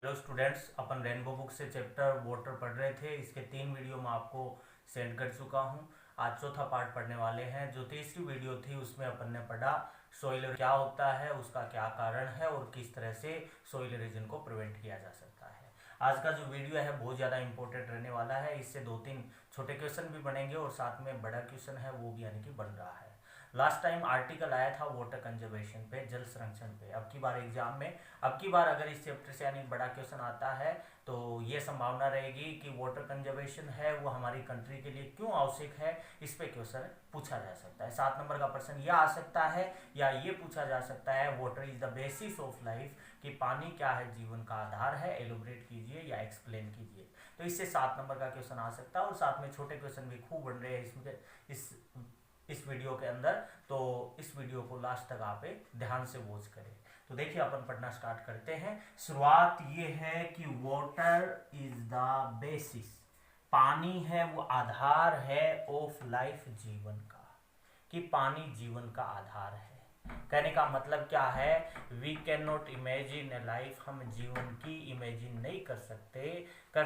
Hello students, अपन rainbow book से chapter water पढ़ रहे थे। इसके 3 वीडियो मैं आपको सेंड कर चुका हूँ। आज चौथा पार्ट पढ़ने वाले हैं। जो तीसरी वीडियो थी उसमें अपन ने पढ़ा सोइल क्या होता है, उसका क्या कारण है और किस तरह से सोइल इरोजन को प्रिवेंट किया जा सकता है। आज का जो वीडियो है बहुत ज़्यादा इंपॉर्टेंट रहने वाला है। इससे 2-3 छोटे क्वेश्चन भी बनेंगे और साथ में बड़ा क्वेश्चन है वो भी यानी कि बन रहा है। लास्ट टाइम आर्टिकल आया था वाटर कंजर्वेशन पे, जल संरक्षण पे। अब की बार एग्जाम में, अब की बार अगर इस चैप्टर से यानी बड़ा क्वेश्चन आता है तो ये संभावना रहेगी कि वाटर कंजर्वेशन है वो हमारी कंट्री के लिए क्यों आवश्यक है, इस पे क्वेश्चन पूछा जा सकता है। 7 नंबर का प्रश्न यह आ सकता है या ये पूछा जा सकता है water is the basis of life, कि पानी क्या है, जीवन का आधार है। एलोबरेट कीजिए या एक्सप्लेन कीजिए। तो इससे 7 नंबर का क्वेश्चन आ सकता है और साथ में छोटे क्वेश्चन भी खूब बन रहे हैं इसमें इस वीडियो के अंदर। तो इस वीडियो को लास्ट तक आप ध्यान से वॉच करें। तो देखिए अपन पढ़ना स्टार्ट करते हैं। शुरुआत ये है कि वाटर इज द बेसिस, पानी है वो आधार है ऑफ लाइफ, जीवन का, कि पानी जीवन का आधार है। कहने का मतलब क्या है, we can not imagine a life, हम जीवन की इमेजिन नहीं कर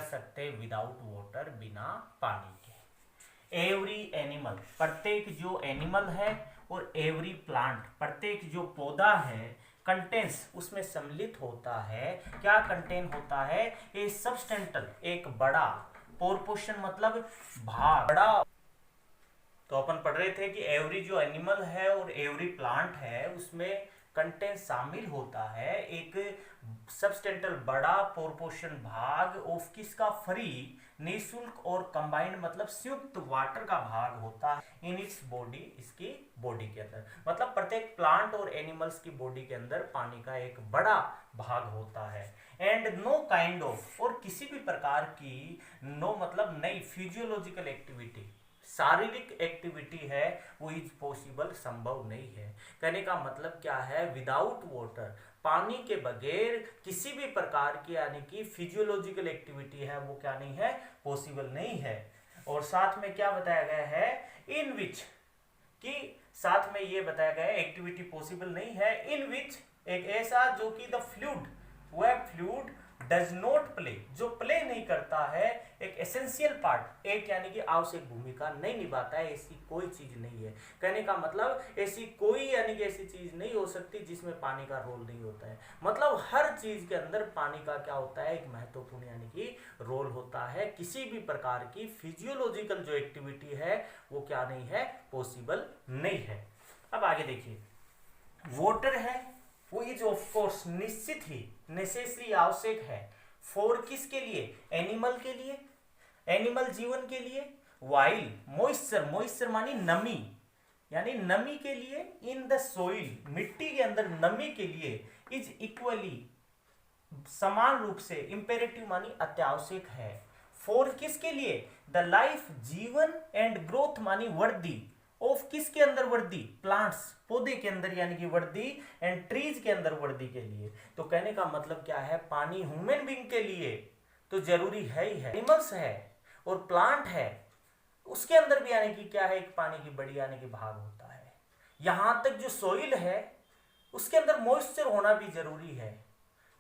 सकते विदाउट वाटर, बिना पानी के। एवरी एनिमल, प्रत्येक जो एनिमल है, और एवरी प्लांट, प्रत्येक जो पौधा है, कंटेंस, उसमें सम्मिलित होता है। क्या कंटेन होता है, ए सबस्टेंटल, एक बड़ा, पोर्पोर्शन मतलब भाग, बड़ा। तो अपन पढ़ रहे थे कि एवरी जो एनिमल है और एवरी प्लांट है उसमें कंटेंट शामिल होता है, एक सबस्टेंटल बड़ा पोर्पोर्शन भाग ऑफ किसका, फ्री, निःशुल्क और कंबाइंड मतलब संयुक्त वाटर का भाग होता है इन इट्स बॉडी, इसकी बॉडी के अंदर। मतलब प्रत्येक प्लांट और एनिमल्स की बॉडी के अंदर पानी का एक बड़ा भाग होता है। एंड नो काइंड ऑफ, और किसी भी प्रकार की, नो मतलब नई, फिजियोलॉजिकल एक्टिविटी, शारीरिक एक्टिविटी है वो इज पॉसिबल, संभव नहीं है। कहने का मतलब क्या है, विदाउट वाटर, पानी के बगैर किसी भी प्रकार की यानी कि फिजियोलॉजिकल एक्टिविटी है वो क्या नहीं है, पॉसिबल नहीं है। और साथ में क्या बताया गया है, इन विच, कि साथ में ये बताया गया है एक्टिविटी पॉसिबल नहीं है, इन विच, एक ऐसा जो कि द फ्लूइड, वह फ्लूइड डज नॉट प्ले, जो प्ले नहीं करता है, एक एसेंशियल पार्ट, एक यानी कि आवश्यक भूमिका नहीं निभाता है, ऐसी कोई चीज नहीं है। कहने का मतलब ऐसी कोई यानी कि ऐसी चीज नहीं हो सकती जिसमें पानी का रोल नहीं होता है। मतलब हर चीज के अंदर पानी का क्या होता है, एक महत्वपूर्ण यानी कि रोल होता है। किसी भी प्रकार की फिजियोलॉजिकल जो एक्टिविटी है वो क्या नहीं है, पॉसिबल नहीं है। अब आगे देखिए, वाटर है वो इज ऑफ कोर्स, निश्चित ही, नेसेसरी, आवश्यक है, फॉर किसके लिए, एनिमल के लिए, एनिमल जीवन के लिए। वाइल मॉइस्चर, मॉइस्चर मानी नमी, यानी नमी के लिए, इन द सोइल, मिट्टी के अंदर नमी के लिए, इज इक्वली, समान रूप से, इंपेरेटिव मानी अत्यावश्यक है। फॉर किसके लिए, द लाइफ, जीवन, एंड ग्रोथ मानी वृद्धि, ऑफ किसके अंदर वृद्धि, प्लांट्स, पौधे के अंदर यानी कि वृद्धि, एंड ट्रीज के अंदर वृद्धि के लिए। तो कहने का मतलब क्या है, पानी ह्यूमन बीइंग के लिए तो जरूरी है ही है, एनिमल्स है और प्लांट है, उसके अंदर भी यानी कि क्या है, एक पानी की बड़ी यानी कि भाग होता है। यहां तक जो सोइल है उसके अंदर मॉइस्चर होना भी जरूरी है।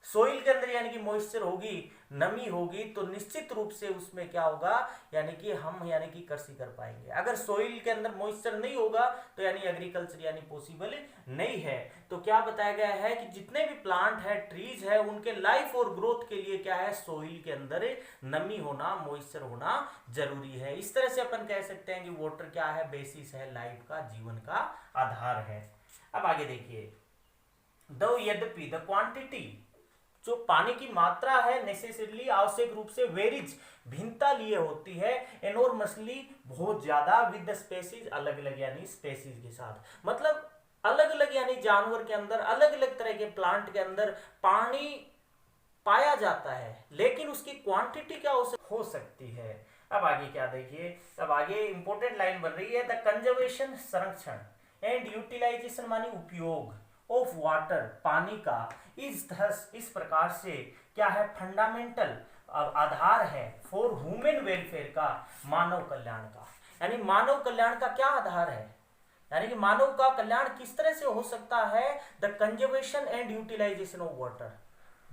सोइल के अंदर यानी कि मॉइस्चर होगी, नमी होगी, तो निश्चित रूप से उसमें क्या होगा, यानी कि हम यानी कि कृषि कर पाएंगे। अगर सोइल के अंदर मॉइस्चर नहीं होगा तो यानी एग्रीकल्चर यानी पॉसिबल नहीं है। तो क्या बताया गया है कि जितने भी प्लांट है, ट्रीज है, उनके लाइफ और ग्रोथ के लिए क्या है, सोइल के अंदर नमी होना, मॉइस्चर होना जरूरी है। इस तरह से अपन कह सकते हैं कि वाटर क्या है, बेसिस है लाइफ का, जीवन का आधार है। अब आगे देखिए, दो यद्यपि, द क्वांटिटी, जो पानी की मात्रा है, नेसेसरली, आवश्यक रूप से, वेरीज, भिन्नता लिए होती है, एनॉर्मसली, बहुत ज्यादा, विद द स्पेसीज, अलग अलग यानी स्पेसीज के साथ। मतलब अलग अलग यानी जानवर के अंदर, अलग अलग तरह के प्लांट के अंदर पानी पाया जाता है, लेकिन उसकी क्वांटिटी क्या हो सकती है। अब आगे क्या देखिए, अब आगे इंपॉर्टेंट लाइन बन रही है, द कंजर्वेशन, संरक्षण, एंड यूटिलाइजेशन मानी उपयोग, ऑफ वाटर, पानी का, इस प्रकार से क्या है, फंडामेंटल, आधार है, फॉर ह्यूमन वेलफेयर का, मानव कल्याण का। यानी मानव कल्याण का क्या आधार है, यानी कि मानव का कल्याण किस तरह से हो सकता है, the conservation and utilisation of water,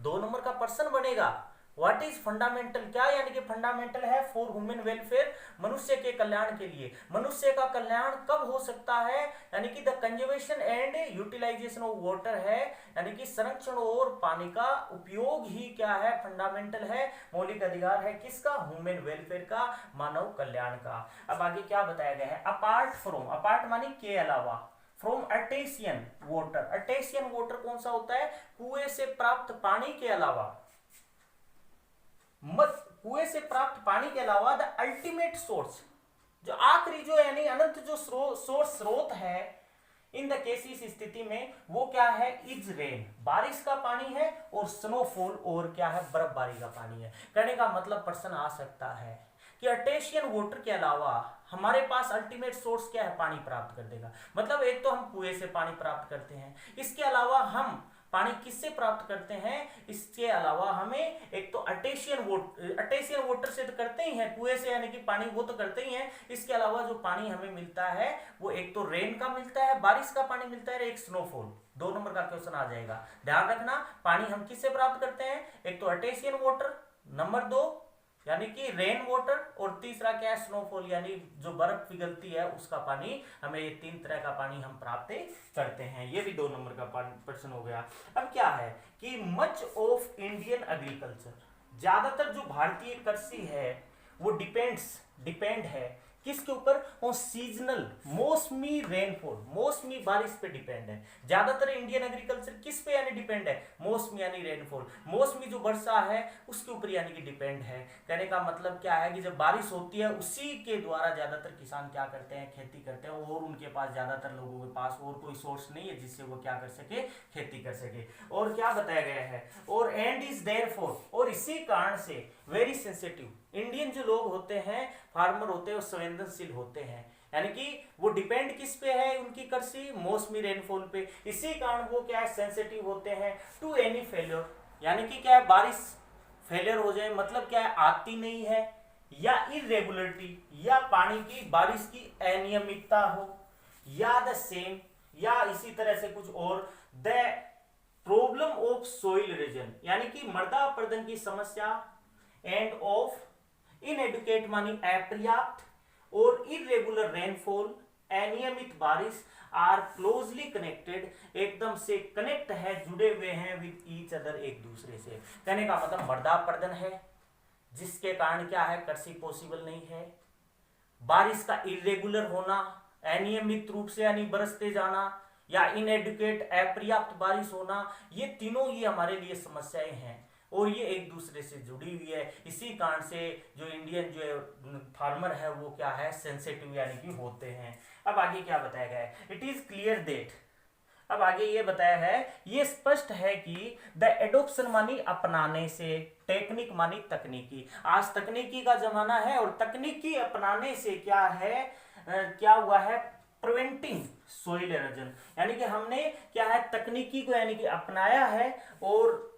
2 number का पर्सन बनेगा। व्हाट इज फंडामेंटल, क्या यानी कि फंडामेंटल है फॉर ह्यूमन वेलफेयर, मनुष्य के कल्याण के लिए। मनुष्य का कल्याण कब हो सकता है, यानी कि the conservation and utilisation of water है, यानी कि संरक्षण और पानी का उपयोग ही क्या है, फंडामेंटल है, मौलिक अधिकार है किसका, ह्यूमन वेलफेयर का, मानव कल्याण का। अब आगे क्या बताया गया है, अपार्ट फ्रॉम, अपार्ट मानी के अलावा, फ्रॉम अर्टेशियन वाटर, अर्टेशियन वाटर कौन सा होता है, कुएं से प्राप्त पानी के अलावा, कुएं से प्राप्त पानी के अलावा द अल्टीमेट सोर्स, जो आखिरी जो यानी अनंत जो सोर्स स्रोत है इन द केस, इस स्थिति में वो क्या है, इज रेन, बारिश का पानी है, और स्नोफॉल और क्या है, बर्फबारी का पानी है। कहने का मतलब प्रश्न आ सकता है कि अर्टेशियन वाटर के अलावा हमारे पास अल्टीमेट सोर्स क्या है, पानी प्राप्त कर देगा। मतलब एक तो हम कुएं से पानी प्राप्त करते हैं, इसके अलावा हम पानी किससे प्राप्त करते हैं, इसके अलावा हमें एक तो अर्टेशियन वाटर से तो करते ही हैं, कुएं से यानी कि पानी वो तो करते ही हैं, इसके अलावा जो पानी हमें मिलता है वो एक तो रेन का मिलता है, बारिश का पानी मिलता है, एक स्नोफॉल। 2 नंबर का क्वेश्चन आ जाएगा। ध्यान रखना, पानी हम किससे प्राप्त करते हैं, एक तो अर्टेशियन वाटर, नंबर 2 यानी कि रेन वाटर, और तीसरा क्या है, स्नोफॉल, यानी जो बर्फ पिघलती है उसका पानी, हमें ये 3 तरह का पानी हम प्राप्त करते हैं। ये भी 2 नंबर का प्रश्न हो गया। अब क्या है कि मच ऑफ इंडियन एग्रीकल्चर, ज्यादातर जो भारतीय कृषि है वो डिपेंड है किसके ऊपर, और सीजनल मौसमी रेनफॉल, मौसमी बारिश पे डिपेंड है। ज्यादातर इंडियन एग्रीकल्चर किस पे यानी डिपेंड है, मौसमी यानी रेनफॉल, मौसमी जो वर्षा है उसके ऊपर यानी कि डिपेंड है। कहने का मतलब क्या है कि जब बारिश होती है उसी के द्वारा ज्यादातर किसान क्या करते हैं, खेती करते हैं, और उनके पास ज्यादातर लोगों के पास और कोई सोर्स नहीं है जिससे वो क्या कर सके, खेती कर सके। और क्या बताया गया है, और एंड इज देयरफॉर, और इसी कारण से वेरी सेंसिटिव, इंडियन जो लोग होते हैं, फार्मर होते हैं, वो संवेदनशील होते हैं, यानी कि वो डिपेंड किस पे है, उनकी कृषि मौसमी रेनफॉल पे, इसी कारण वो क्या है, सेंसिटिव होते हैं टू एनी फेलियर, यानी कि क्या है, बारिश फेलियर हो जाए मतलब क्या है, आती नहीं है, या इरेगुलरिटी, या पानी की बारिश की अनियमितता हो, या द सेम, या इसी तरह से कुछ और, the problem of soil erosion, यानी कि मृदा अपरदन की समस्या, एंड ऑफ इनएडुकेट मानी अपर्याप्त, और इरेगुलर रेनफॉल, अनियमित बारिश, आर क्लोजली कनेक्टेड, एकदम से कनेक्ट है, जुड़े हुए हैं विद ईच अदर, एक दूसरे से। कहने का मतलब मृदा अपरदन है जिसके कारण क्या है, कृषि पॉसिबल नहीं है, बारिश का इरेगुलर होना, अनियमित रूप से यानी बरसते जाना, या इनएडुकेट अपर्याप्त बारिश होना, ये तीनों ही हमारे लिए समस्याएं हैं और ये एक दूसरे से जुड़ी हुई है। इसी कारण से जो इंडियन जो फार्मर है वो क्या है, सेंसिटिव यानी कि होते हैं। अब आगे क्या बताया गया है, इट इज क्लियर दैट, अब आगे ये बताया है, ये स्पष्ट है कि द एडोप्शन मानी अपनाने से, टेक्निक मानी तकनीकी, आज तकनीकी का जमाना है और तकनीकी अपनाने से क्या है, क्या हुआ है, प्रिवेंटिंग सोइल इरोजन, यानी कि हमने क्या है, तकनीकी को यानी कि अपनाया है, और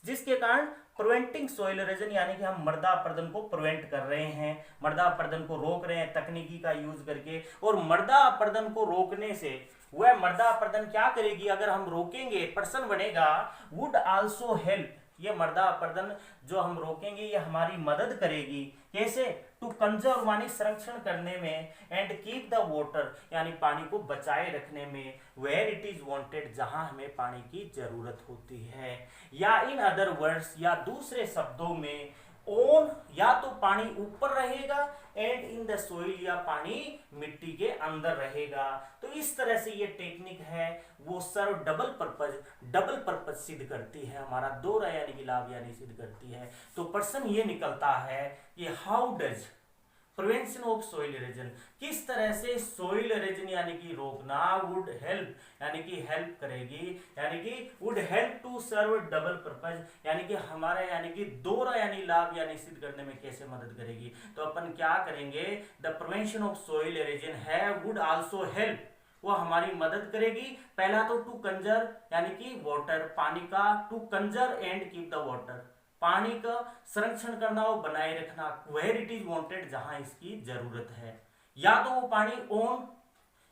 जिसके कारण प्रिवेंटिंग सोइल इरोजन, यानी कि हम मृदा अपरदन को प्रिवेंट कर रहे हैं, मृदा अपरदन को रोक रहे हैं तकनीकी का यूज करके। और मृदा अपरदन को रोकने से वह मृदा अपरदन क्या करेगी, अगर हम रोकेंगे, प्रश्न बनेगा, वुड आल्सो हेल्प, ये मृदा अपरदन जो हम रोकेंगे ये हमारी मदद करेगी, कैसे, टू कंजर्व मानी संरक्षण करने में, एंड कीप द वाटर यानी पानी को बचाए रखने में, वेयर इट इज वांटेड जहां हमें पानी की जरूरत होती है, या इन अदर वर्ड्स, या दूसरे शब्दों में, ऑन, या तो पानी ऊपर रहेगा, एंड इन द सोइल, या पानी मिट्टी के अंदर रहेगा। तो इस तरह से ये टेक्निक है वो सर्व डबल पर्पज सिद्ध करती है, हमारा दोहरा यानी कि लाभ यानी सिद्ध करती है। तो प्रश्न ये निकलता है कि how does prevention of soil erosion, किस तरह से सोइल इरोजन यानी कि रोकना, वुड हेल्प यानी कि हेल्प करेगी, यानी कि would help to serve double purpose, यानी कि हमारे यानी कि दोहरा यानी लाभ यानी सिद्ध करने में कैसे मदद करेगी। तो अपन क्या करेंगे, the prevention of soil erosion है वुड आल्सो हेल्प, वो हमारी मदद करेगी। पहला तो टू कंजर्व यानी कि वाटर, पानी का, to conserve and keep the water, पानी का संरक्षण करना और बनाए रखना, वेयर इट इज वांटेड जहां इसकी जरूरत है, या तो वो पानी ऑन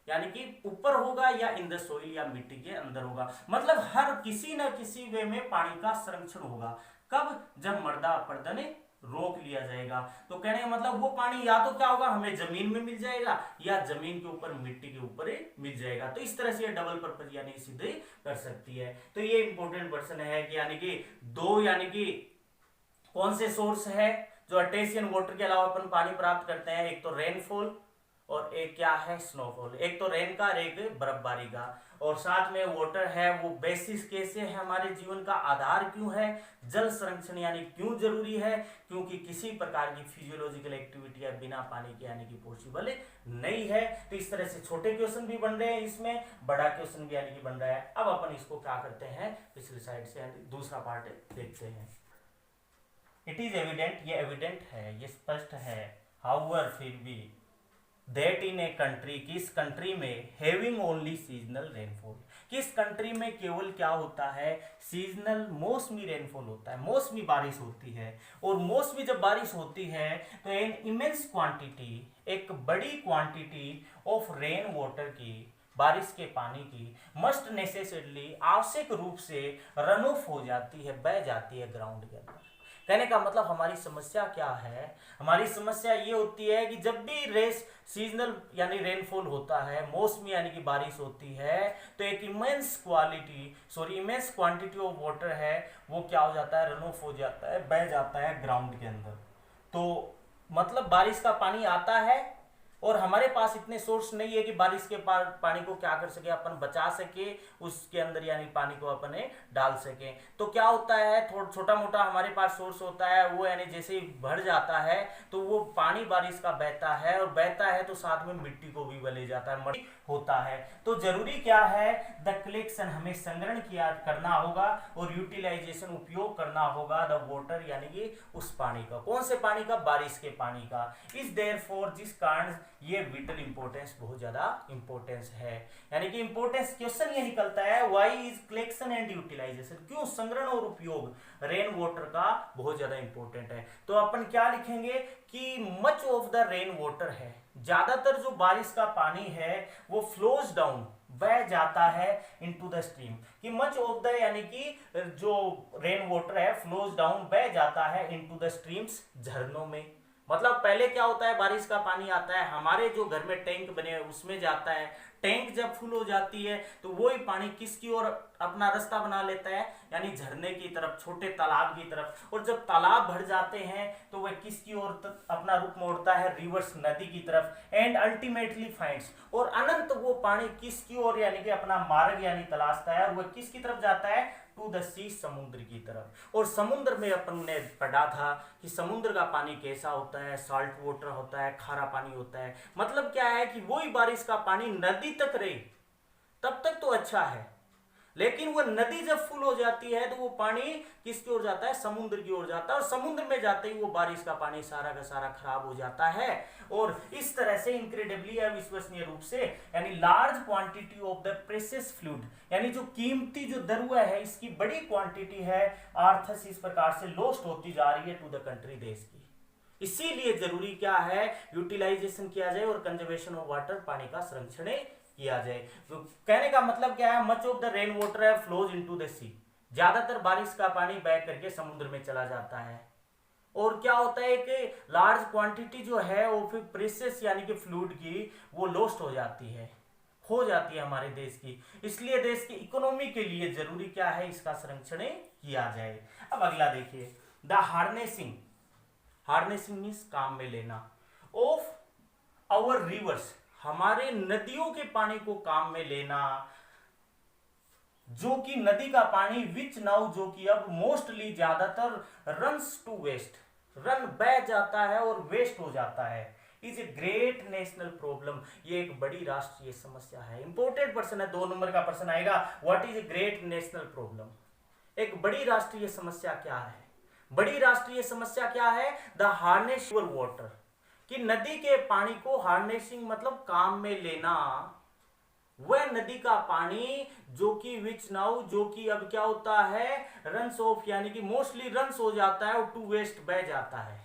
यानी कि ऊपर होगा या इन द सोइल या मिट्टी के अंदर होगा। मतलब हर किसी न किसी वे में पानी का संरक्षण होगा। कब? जब मृदा अपरदन रोक लिया जाएगा। तो कहने का मतलब वो पानी या तो क्या होगा, हमें जमीन में मिल जाएगा या जमीन के ऊपर मिट्टी के ऊपर मिल जाएगा। तो इस तरह से ये डबल पर्पज यानी सिद्ध कर सकती है। तो ये इंपॉर्टेंट क्वेश्चन है कि यानी कि दो यानी कि कौन से सोर्स है जो अर्टेशियन वाटर के अलावा अपन पानी प्राप्त करते हैं। एक तो रेनफॉल और एक क्या है, स्नोफॉल। एक तो रेन का और एक बर्फबारी का। और साथ में वाटर है वो बेसिस कैसे है, हमारे जीवन का आधार क्यों है, जल संरक्षण यानी क्यों जरूरी है, क्योंकि किसी प्रकार की फिजियोलॉजिकल एक्टिविटी बिना पानी के यानी कि पॉसिबल नहीं है। तो इस तरह से छोटे क्वेश्चन भी बन रहे हैं, इसमें बड़ा क्वेश्चन भी यानी कि बन रहा है। अब अपन इसको क्या करते हैं, पिछली साइड से दूसरा पार्ट देखते हैं। इट इज एविडेंट, ये एविडेंट है, ये स्पष्ट है, हाउएवर फिर भी, दैट इन ए कंट्री, किस कंट्री में, हैविंग ओनली सीजनल रेनफॉल, किस कंट्री में केवल क्या होता है, सीजनल मौसमी रेनफॉल होता है, मौसमी बारिश होती है। और मौसमी जब बारिश होती है तो एन इमेंस क्वांटिटी, एक बड़ी क्वांटिटी ऑफ रेन वाटर की, बारिश के पानी की, मस्ट नेसेसरली, आवश्यक रूप से रन ऑफ हो जाती है, बह जाती है ग्राउंड के अंदर। कहने का मतलब हमारी समस्या क्या है, हमारी समस्या ये होती है कि जब भी रेस सीजनल यानी रेनफॉल होता है, मौसमी यानी कि बारिश होती है, तो एक इमेंस क्वांटिटी ऑफ वाटर है वो क्या हो जाता है, रन ऑफ हो जाता है, बह जाता है ग्राउंड के अंदर। तो मतलब बारिश का पानी आता है और हमारे पास इतने सोर्स नहीं है कि बारिश के पानी को क्या कर सके, अपन बचा सके, उसके अंदर यानी पानी को अपन डाल सके। तो क्या होता है, थोड़ा छोटा मोटा हमारे पास सोर्स होता है, वो यानी जैसे ही भर जाता है तो वो पानी बारिश का बहता है, और बहता है तो साथ में मिट्टी को भी ले जाता है, मट्टी होता है। तो जरूरी क्या है, द कलेक्शन, हमें संग्रहण किया करना होगा और यूटिलाइजेशन, उपयोग करना होगा द वाटर यानी कि उस पानी का। कौन से पानी का, बारिश के पानी का। इस देयरफॉर, जिस कारण ये विटल इंपॉर्टेंस, बहुत ज्यादा इंपॉर्टेंस है। यानी कि इंपॉर्टेंस क्वेश्चन ये निकलता है, why is collection and utilisation, क्यों संग्रहण और उपयोग रेन वाटर का बहुत ज्यादा इंपॉर्टेंट है। तो अपन क्या लिखेंगे कि much of the rain water है, ज्यादातर जो बारिश का पानी है वो फ्लोज डाउन, बह जाता है इनटू द स्ट्रीम, कि मच ऑफ द यानी कि जो रेन वाटर है फ्लोज डाउन, बह जाता है इनटू द स्ट्रीम्स, झरनों में। मतलब पहले क्या होता है, बारिश का पानी आता है, हमारे जो घर में टैंक बने हैं उसमें जाता है, टैंक जब फुल हो जाती है तो वही पानी किसकी ओर अपना रास्ता बना लेता है, यानी झरने की तरफ, छोटे तालाब की तरफ। और जब तालाब भर जाते हैं तो वह किसकी ओर अपना रुख मोड़ता है, रिवर्स, नदी की तरफ। एंड अल्टीमेटली फाइंड्स, और अनंत वो पानी किसकी ओर यानी कि अपना मार्ग यानी तलाशता है, और वह किसकी तरफ जाता है, टू द सी, समुद्र की तरफ। और समुद्र में अपन ने पढ़ा था कि समुद्र का पानी कैसा होता है, साल्ट वाटर होता है, खारा पानी होता है। मतलब क्या है कि वही बारिश का पानी नदी तक रहे तब तक तो अच्छा है, लेकिन वो नदी जब फुल हो जाती है तो वो पानी किसकी ओर जाता है, समुद्र की ओर जाता है, और समुद्र में जाते ही वो बारिश का पानी सारा का सारा खराब हो जाता है। और इस तरह से इनक्रेडिबली, अविश्वसनीय रूप से, यानी large quantity of the precious fluid, यानी जो कीमती जो दरुआ है इसकी बड़ी क्वांटिटी है, अर्थस इस प्रकार से लॉस्ट होती जा रही है टू द कंट्री, देश की। इसीलिए जरूरी क्या है, यूटिलाइजेशन किया जाए और कंजर्वेशन ऑफ वाटर, पानी का संरक्षण किया जाए। तो कहने का मतलब क्या है, much of the rain water है फ्लोज इनटू द सी, ज्यादातर बारिश का पानी बह करके समुद्र में चला जाता है। और क्या होता है कि लार्ज क्वांटिटी जो है वो फिर प्रेशियस यानी कि फ्लूइड की वो लॉस्ट हो जाती है हमारे देश की। इसलिए देश की इकोनॉमी के लिए जरूरी क्या है, इसका संरक्षण किया जाए। अब अगला देखिए, द हार्नेसिंग, हार्नेसिंग मीन्स काम में लेना, ऑफ आवर रिवर्स, हमारे नदियों के पानी को काम में लेना, जो कि नदी का पानी विच नाउ, जो कि अब मोस्टली ज्यादातर रन्स टू वेस्ट, रन बह जाता है और वेस्ट हो जाता है, is a great national problem, ये एक बड़ी राष्ट्रीय समस्या है। इंपोर्टेंट प्रश्न है, 2 नंबर का प्रश्न आएगा, what is a great national problem, एक बड़ी राष्ट्रीय समस्या क्या है। बड़ी राष्ट्रीय समस्या क्या है, द हार्नेस वाटर, कि नदी के पानी को, हार्नेसिंग मतलब काम में लेना, वह नदी का पानी जो कि विच नाउ, जो कि अब क्या होता है, रन्स ऑफ, यानी कि मोस्टली रन्स हो जाता है और टू वेस्ट, बह जाता है,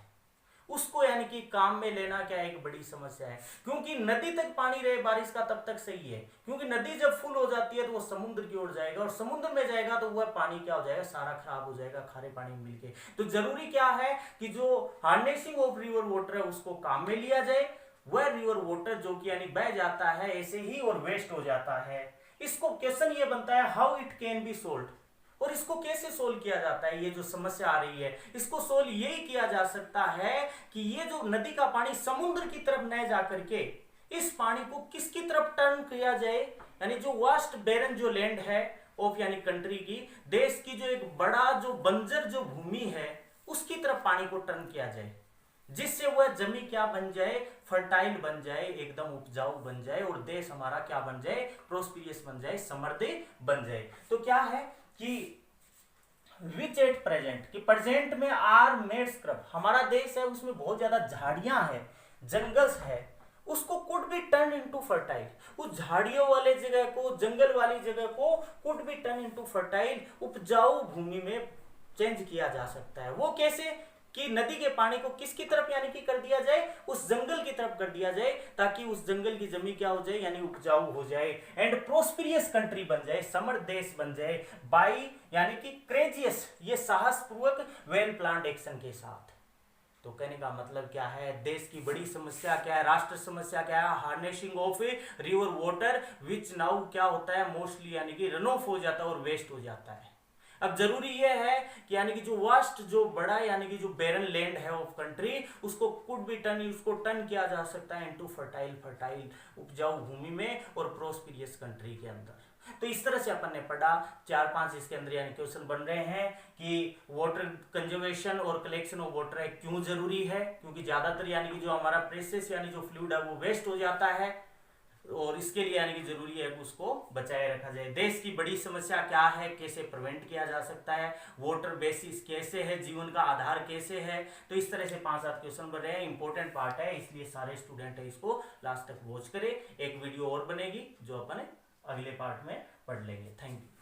उसको यानी कि काम में लेना क्या एक बड़ी समस्या है। क्योंकि नदी तक पानी रहे बारिश का तब तक सही है, क्योंकि नदी जब फुल हो जाती है तो वो समुद्र की ओर जाएगा, और समुद्र में जाएगा तो वह पानी क्या हो जाएगा, सारा खराब हो जाएगा खारे पानी में मिलके। तो जरूरी क्या है कि जो हार्नेसिंग ऑफ रिवर वाटर है उसको काम में लिया जाए। वह रिवर वाटर जो कि यानी बह जाता है ऐसे ही और वेस्ट हो जाता है। इसको क्वेश्चन ये बनता है how it can be solve, और इसको कैसे सोल्व किया जाता है। ये जो समस्या आ रही है इसको सोल्व यही किया जा सकता है कि ये जो नदी का पानी समुद्र की तरफ न जाकर के इस पानी को किसकी तरफ टर्न किया जाए, यानी जो वास्ट बैरन जो लैंड है ऑफ यानी कंट्री की, देश की जो एक बड़ा जो बंजर जो भूमि है उसकी तरफ पानी को टर्न किया जाए, जिससे वह जमीन क्या बन जाए, फर्टाइल बन जाए, एकदम उपजाऊ बन जाए, और देश हमारा क्या बन जाए, प्रोस्पिरियस बन जाए, समृद्ध बन जाए। तो क्या है कि विच एट प्रेजेंट, कि प्रेजेंट में आर मेड स्क्रब, हमारा देश है उसमें बहुत ज्यादा झाड़ियां है, जंगल्स है, उसको could be turn into fertile, उस झाड़ियों वाले जगह को, जंगल वाली जगह को could be turn into fertile, उपजाऊ भूमि में चेंज किया जा सकता है। वो कैसे कि नदी के पानी को किसकी तरफ यानी कि कर दिया जाए, उस जंगल की तरफ कर दिया जाए, ताकि उस जंगल की जमीन क्या हो जाए, यानी उपजाऊ हो जाए, एंड प्रोस्पिरियस कंट्री बन जाए, समृद्ध देश बन जाए, बाई यानी कि क्रेजियस, ये साहसपूर्वक वेल प्लान्ड एक्शन के साथ। तो कहने का मतलब क्या है, देश की बड़ी समस्या क्या है, राष्ट्र समस्या क्या है, harnessing of river water which now क्या होता है, मोस्टली यानी कि रन ऑफ हो जाता है और वेस्ट हो जाता है। अब जरूरी यह है कि यानी कि जो वास्ट जो बड़ा यानी कि जो बैरन लैंड है ऑफ कंट्री, उसको कुड बी टर्न, उसको टर्न किया जा सकता है इनटू फर्टाइल उपजाऊ भूमि में और प्रोस्पिरियस कंट्री के अंदर। तो इस तरह से अपन ने पढ़ा 4-5 इसके अंदर यानी क्वेश्चन बन रहे हैं कि वाटर कंजर्वेशन और कलेक्शन ऑफ वाटर है क्यों जरूरी है, क्योंकि ज्यादातर यानी कि जो हमारा प्रेशस यानी जो फ्लूइड है वो वेस्ट हो जाता है, और इसके लिए यानी कि जरूरी है कि उसको बचाए रखा जाए। देश की बड़ी समस्या क्या है, कैसे प्रिवेंट किया जा सकता है, वाटर बेसिस कैसे है, जीवन का आधार कैसे है। तो इस तरह से 5-7 क्वेश्चन बन रहे हैं, इंपॉर्टेंट पार्ट है, इसलिए सारे स्टूडेंट है इसको लास्ट तक वॉच करें। एक वीडियो और बनेगी जो अपन अगले पार्ट में पढ़ लेंगे। Thank you.